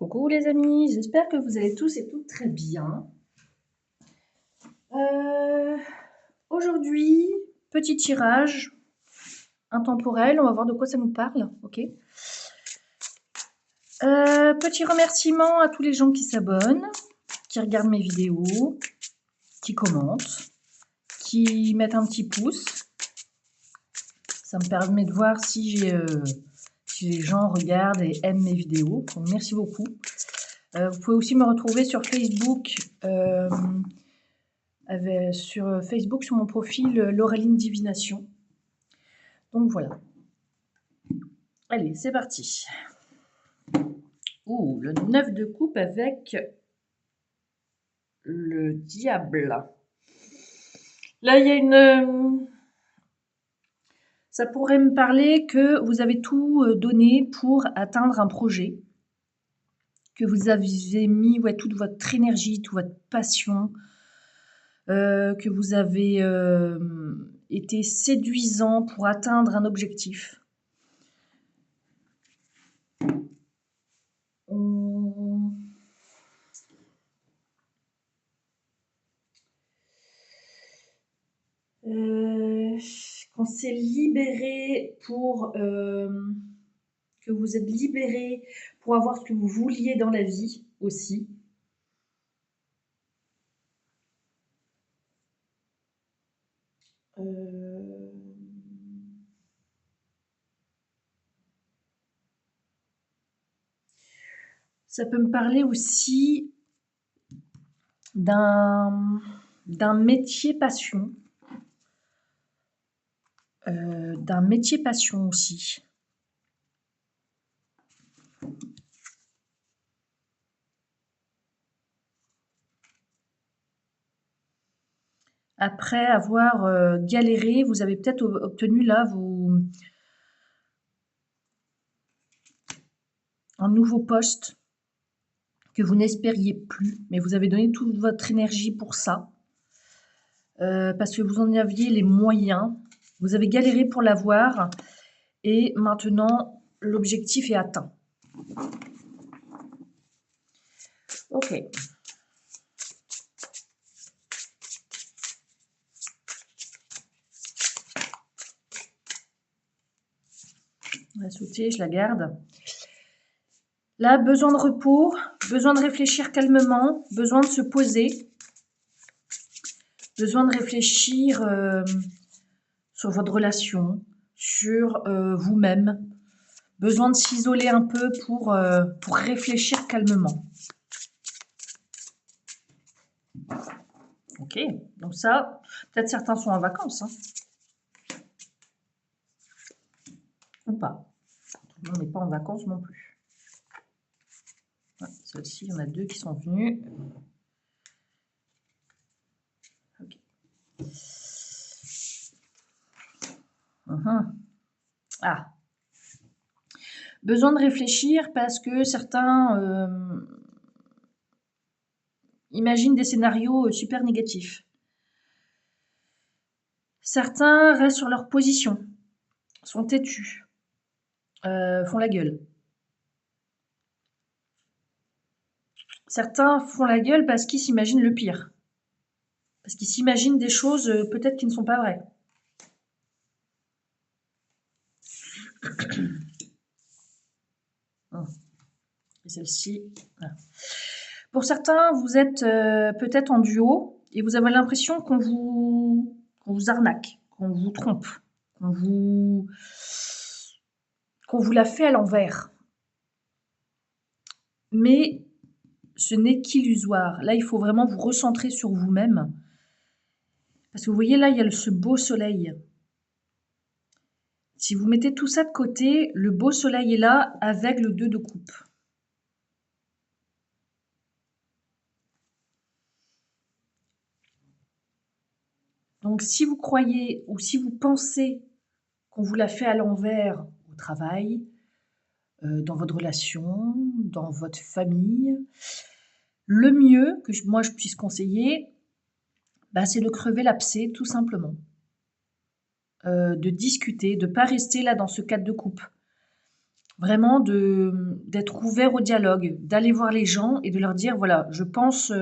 Coucou les amis, j'espère que vous allez tous et toutes très bien. Aujourd'hui, petit tirage intemporel, on va voir de quoi ça nous parle, ok. Petit remerciement à tous les gens qui s'abonnent, qui regardent mes vidéos, qui commentent, qui mettent un petit pouce. Ça me permet de voir si les gens regardent et aiment mes vidéos, donc merci beaucoup. Vous pouvez aussi me retrouver sur Facebook, sur mon profil Laureline Divination. Donc voilà. Allez, c'est parti. Ouh, le 9 de coupe avec le diable. Là, il y a une... Ça pourrait me parler que vous avez tout donné pour atteindre un projet, que vous avez mis toute votre énergie, toute votre passion, que vous avez été séduisant pour atteindre un objectif. Qu'on s'est libéré pour... que vous êtes libéré pour avoir ce que vous vouliez dans la vie aussi. Ça peut me parler aussi d'un métier passion. D'un métier passion aussi. Après avoir galéré, vous avez peut-être obtenu là un nouveau poste que vous n'espériez plus, mais vous avez donné toute votre énergie pour ça, parce que vous en aviez les moyens. Vous avez galéré pour l'avoir, et maintenant, l'objectif est atteint. Ok. On va sauter, je la garde. Là, besoin de repos, besoin de réfléchir calmement, besoin de se poser, besoin de réfléchir sur votre relation, sur vous-même, besoin de s'isoler un peu pour réfléchir calmement. Ok, donc ça, peut-être certains sont en vacances, hein. Ou pas. On n'est pas en vacances non plus. Ouais, celle-ci, il y en a deux qui sont venus. Ok. Ah. Besoin de réfléchir parce que certains imaginent des scénarios super négatifs. Certains restent sur leur position, sont têtus, font la gueule. Certains font la gueule parce qu'ils s'imaginent le pire. Parce qu'ils s'imaginent des choses peut-être qui ne sont pas vraies. Et celle-ci. Voilà. Pour certains, vous êtes peut-être en duo et vous avez l'impression qu'on vous arnaque, qu'on vous trompe, qu'on vous la fait à l'envers. Mais ce n'est qu'illusoire. Là, il faut vraiment vous recentrer sur vous-même. Parce que vous voyez, là, il y a ce beau soleil. Si vous mettez tout ça de côté, le beau soleil est là avec le 2 de coupe. Donc, si vous croyez ou si vous pensez qu'on vous l'a fait à l'envers au travail, dans votre relation, dans votre famille, le mieux que moi je puisse conseiller, c'est de crever l'abcès tout simplement. De discuter, de ne pas rester là dans ce cadre de coupe. Vraiment d'être ouvert au dialogue, d'aller voir les gens et de leur dire: «Voilà, je pense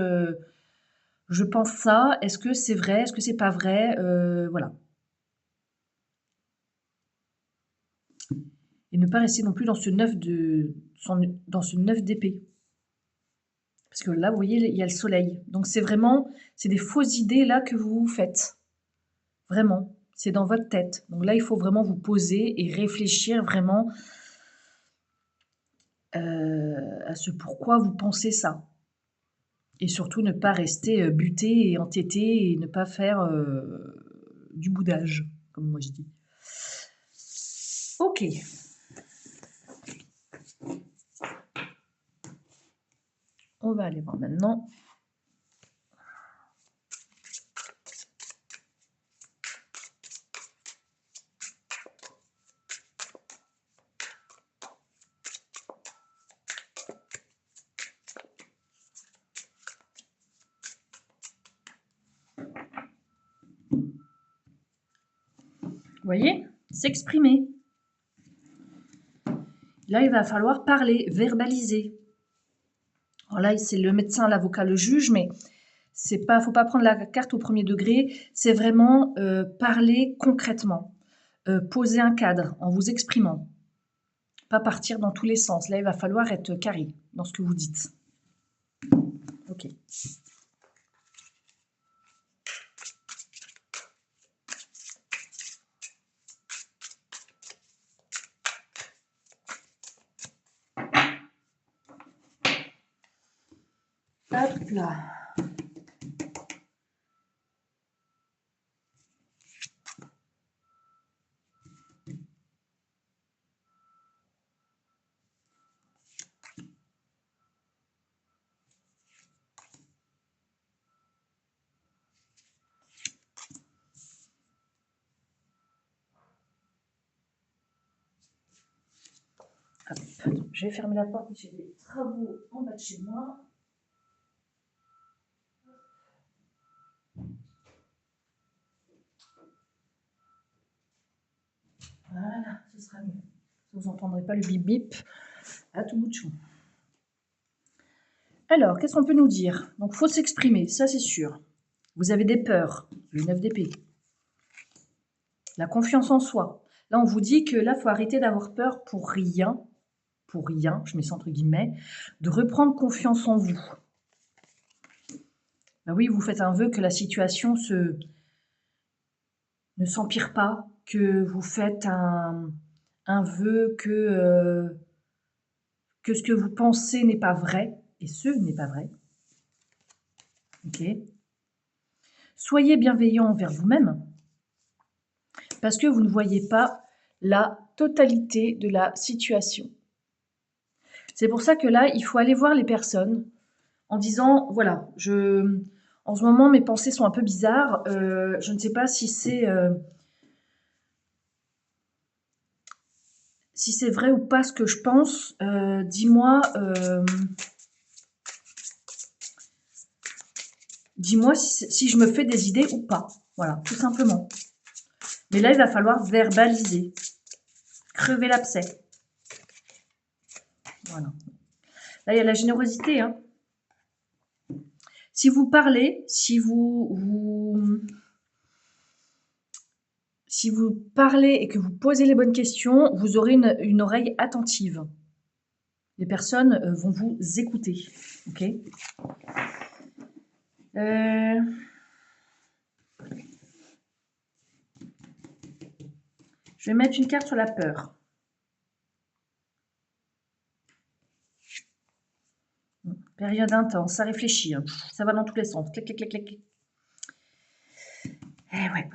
ça, est-ce que c'est vrai? Est-ce que c'est pas vrai?» Voilà. Et ne pas rester non plus dans ce 9 dans ce 9 d'épée. Parce que là, vous voyez, il y a le soleil. Donc c'est des fausses idées là que vous vous faites. Vraiment, c'est dans votre tête. Donc là, il faut vraiment vous poser et réfléchir vraiment à ce pourquoi vous pensez ça. Et surtout ne pas rester buté et entêté et ne pas faire du boudage, comme moi je dis. Ok. On va aller voir maintenant. Vous voyez? S'exprimer. Là, il va falloir parler, verbaliser. Alors là, c'est le médecin, l'avocat, le juge, mais faut pas prendre la carte au premier degré. C'est vraiment parler concrètement, poser un cadre en vous exprimant, pas partir dans tous les sens. Là, il va falloir être carré dans ce que vous dites. Ok. Hop là. Hop. Je vais fermer la porte, j'ai des travaux en bas de chez moi. Voilà, ce sera mieux. Vous n'entendrez pas le bip bip à tout bout de champ. Alors, qu'est-ce qu'on peut nous dire? Donc, faut s'exprimer, ça c'est sûr. Vous avez des peurs, le 9 d'épée. La confiance en soi. Là, on vous dit que là, faut arrêter d'avoir peur pour rien, je mets ça entre guillemets, de reprendre confiance en vous. Ben oui, vous faites un vœu que la situation ne s'empire pas, que vous faites un vœu que ce que vous pensez n'est pas vrai, et ce n'est pas vrai. Ok. Soyez bienveillant envers vous-même, parce que vous ne voyez pas la totalité de la situation. C'est pour ça que là, il faut aller voir les personnes en disant, voilà, en ce moment, mes pensées sont un peu bizarres, je ne sais pas si c'est vrai ou pas ce que je pense, dis-moi si je me fais des idées ou pas. Voilà, tout simplement. Mais là, il va falloir verbaliser. Crever l'abcès. Voilà. Là, il y a la générosité. Hein. Si vous parlez, si vous parlez et que vous posez les bonnes questions, vous aurez une oreille attentive. Les personnes vont vous écouter. Ok. Je vais mettre une carte sur la peur. Période intense, ça réfléchit. Hein. Ça va dans tous les sens. Clic, clic, clic, clic. Eh ouais.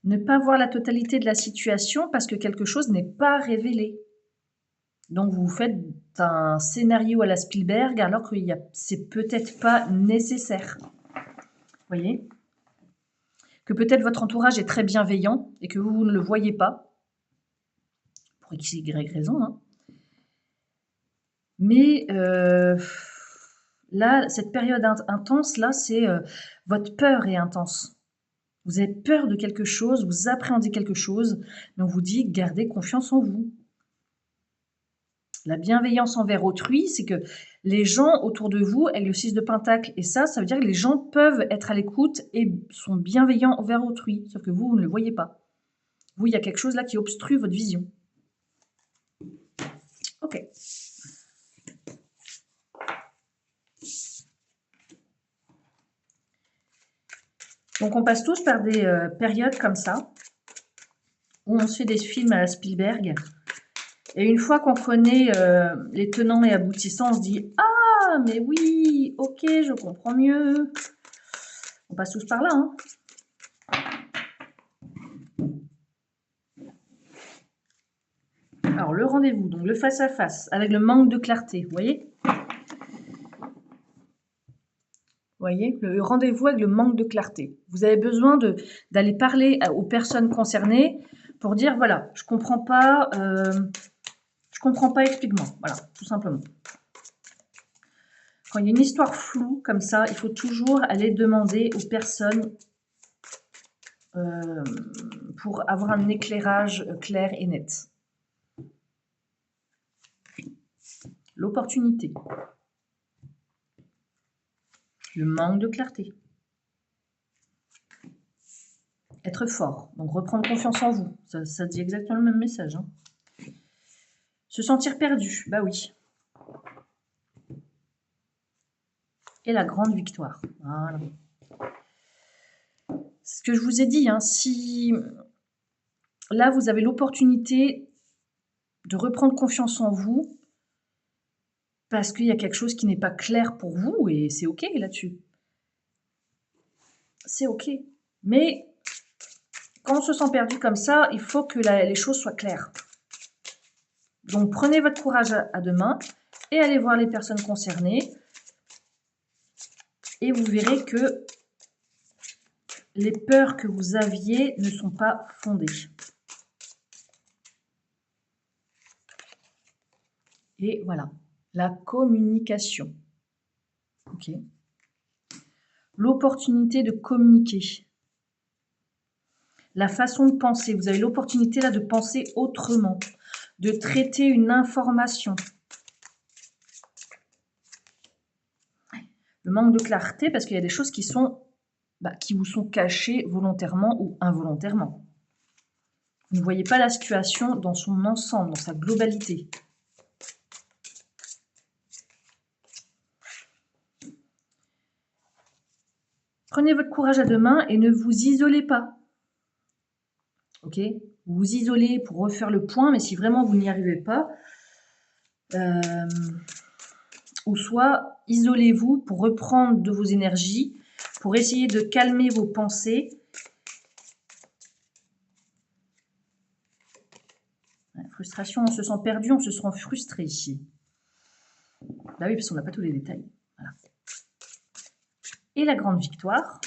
Ne pas voir la totalité de la situation parce que quelque chose n'est pas révélé. Donc vous faites un scénario à la Spielberg alors que c'est peut-être pas nécessaire. Vous voyez? Que peut-être votre entourage est très bienveillant et que vous ne le voyez pas. Pour x, y raison. Hein. Mais Là, cette période intense, là, c'est votre peur est intense. Vous avez peur de quelque chose, vous appréhendez quelque chose, mais on vous dit gardez confiance en vous. La bienveillance envers autrui, c'est que les gens autour de vous, avec le 6 de Pentacle, et ça veut dire que les gens peuvent être à l'écoute et sont bienveillants envers autrui, sauf que vous ne le voyez pas. Vous, il y a quelque chose là qui obstrue votre vision. Ok. Donc on passe tous par des périodes comme ça, où on se fait des films à la Spielberg, et une fois qu'on connaît les tenants et aboutissants, on se dit « Ah, mais oui, ok, je comprends mieux ». On passe tous par là, hein. Alors, le rendez-vous, donc le face-à-face, avec le manque de clarté, vous voyez? Vous voyez, le rendez-vous avec le manque de clarté. Vous avez besoin d'aller parler aux personnes concernées pour dire, voilà, je comprends pas, explique-moi. Voilà, tout simplement. Quand il y a une histoire floue comme ça, il faut toujours aller demander aux personnes pour avoir un éclairage clair et net. L'opportunité. Le manque de clarté. Être fort, donc reprendre confiance en vous. Ça dit exactement le même message. Hein. Se sentir perdu, bah oui. Et la grande victoire. Voilà. Ce que je vous ai dit, hein, si là vous avez l'opportunité de reprendre confiance en vous, parce qu'il y a quelque chose qui n'est pas clair pour vous, et c'est ok là-dessus. C'est ok. Mais quand on se sent perdu comme ça, il faut que les choses soient claires. Donc prenez votre courage à deux mains et allez voir les personnes concernées. Et vous verrez que les peurs que vous aviez ne sont pas fondées. Et voilà, la communication. Ok. L'opportunité de communiquer. La façon de penser. Vous avez l'opportunité là de penser autrement, de traiter une information. Le manque de clarté, parce qu'il y a des choses qui vous sont cachées volontairement ou involontairement. Vous ne voyez pas la situation dans son ensemble, dans sa globalité. Prenez votre courage à deux mains et ne vous isolez pas. Ok ? Vous vous isolez pour refaire le point, mais si vraiment vous n'y arrivez pas, ou soit isolez-vous pour reprendre de vos énergies, pour essayer de calmer vos pensées. Frustration, on se sent perdu, on se sent frustré ici. Bah oui, parce qu'on n'a pas tous les détails. Voilà. Et la grande victoire.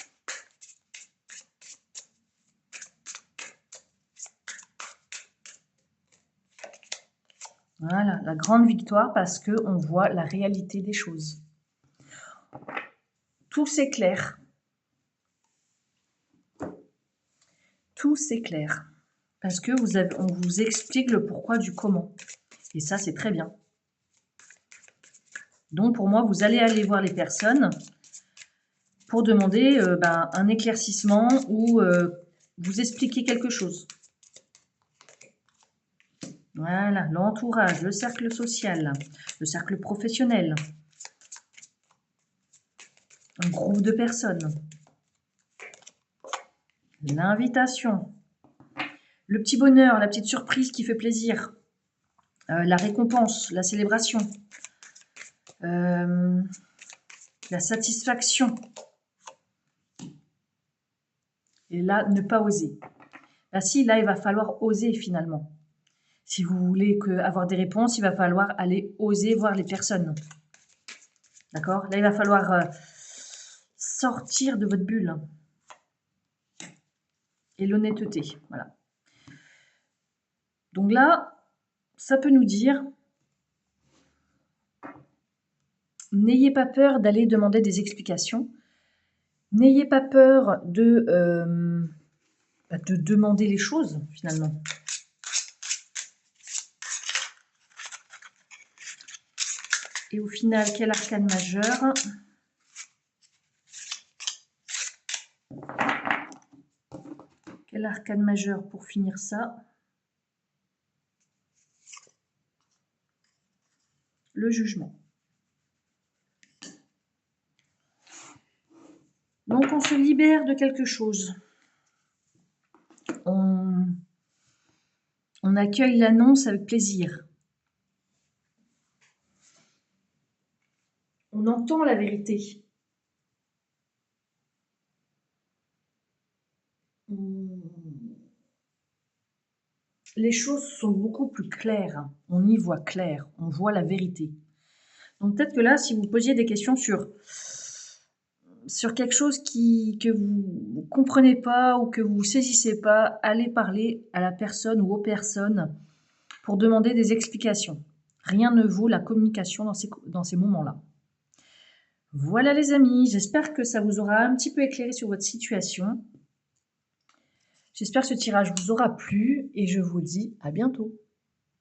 Voilà, la grande victoire parce qu'on voit la réalité des choses. Tout s'éclaire. Tout s'éclaire. Parce que on vous explique le pourquoi du comment. Et ça, c'est très bien. Donc, pour moi, vous allez aller voir les personnes pour demander un éclaircissement ou vous expliquer quelque chose. Voilà, l'entourage, le cercle social, le cercle professionnel, un groupe de personnes, l'invitation, le petit bonheur, la petite surprise qui fait plaisir, la récompense, la célébration, la satisfaction. Et là, ne pas oser. Là, il va falloir oser finalement. Si vous voulez avoir des réponses, il va falloir aller oser voir les personnes. D'accord ? Là, il va falloir sortir de votre bulle. Et l'honnêteté. Voilà. Donc là, ça peut nous dire N'ayez pas peur d'aller demander des explications. N'ayez pas peur de demander les choses, finalement. Et au final, quel arcane majeur? Quel arcane majeur pour finir ça? Le jugement. Donc on se libère de quelque chose. On accueille l'annonce avec plaisir. On entend la vérité. Les choses sont beaucoup plus claires. On y voit clair. On voit la vérité. Donc peut-être que là, si vous posiez des questions sur quelque chose que vous ne comprenez pas ou que vous ne saisissez pas, allez parler à la personne ou aux personnes pour demander des explications. Rien ne vaut la communication dans ces moments-là. Voilà les amis, j'espère que ça vous aura un petit peu éclairé sur votre situation. J'espère que ce tirage vous aura plu et je vous dis à bientôt.